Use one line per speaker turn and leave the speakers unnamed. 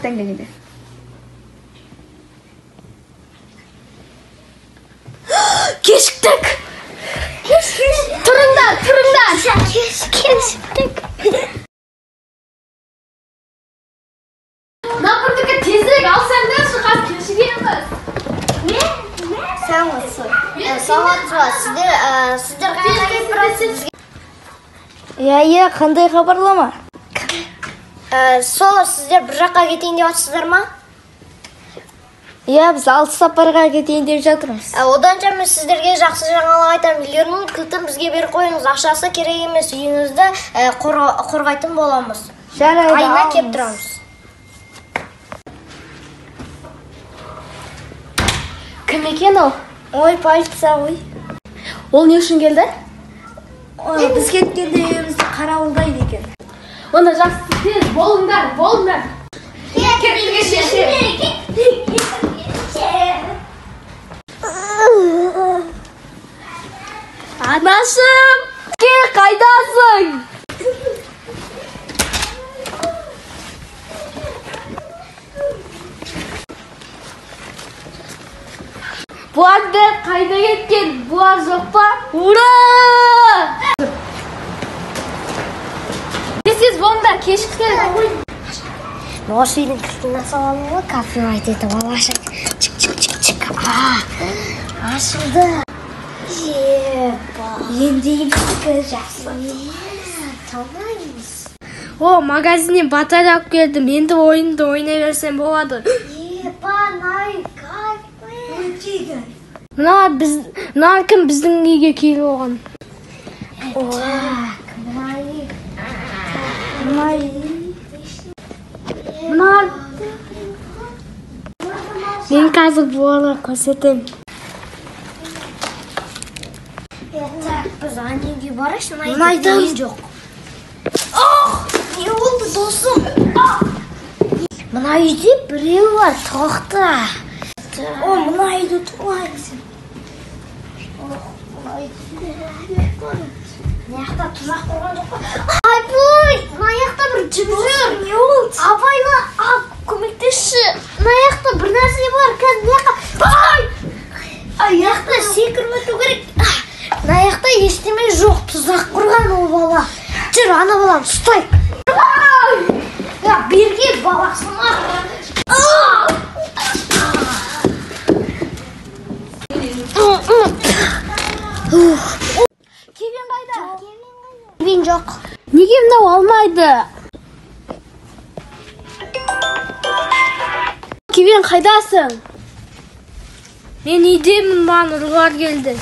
Tengene. Kechikdik. Turinglar. Kechikdik. Napurtga tezlik olsanglar shu qaz kechigimiz. Ne?
Sen olsun. Sizler qanday protsess?
Ya, qanday xabarlama?
Sol sizler bir yoqqa keting deyapsizlarmi?
Ya, biz alti safarga ketayin deb жатырмыз.
Odancha men sizlarga yaxshi жаңалық aytaman. Millionning kilitini bizga berib qo'yingiz. Ақшасы kerak emas. Uyingizda qo'rg'aytin bo'lamiz. Aynan kelib turamiz.
Kim ekan o?
Oy, politsiya oy.
Ол не үшін келді?
Biz ketganda uyimizda qaravuldaydi ekan.
Onda жақсы tez болыңдар. Кепілге шеше. Anашым, қайдасың? Буардар қайда кеткен? Буар жоқ па? Ура! Сіз болыңдар, кешіктер.
Носилин кілтін салалымы? Кафе айтеді, балаша. Чик. Ашылды. Енді еміздікі жақсы. Танаймыз.
О, магазиннен батарея алып келдім. Енді ойынды ойнай берсем болады. Мына кім біздің үйге келіп оған? Мен қазір бұларға көрсетем.
Biz annenге бараш, мұнайда жоқ. Не болды, досым? Мұна үйде біреу бар, тоқта. Мұна үйде туайсың. Мынаяқта тұзақ болған жоқ па? Айбой, мынаяқта бір жүр. Не болды? Абайла, көмектесші. Мынаяқта бір нәрсе бар, қазір мынаяққа. Аяқта секіріп өту керек. Мынаяқта ештеме жоқ, тұзақ құрған ол бала. Жүр, ана баланы ұстай. Берге баласына.
Кевин қайда?
Кевин жоқ.
Неге мынау алмайды? Кевин қайдасың? Мен үйдемін, маған ұрылар келді.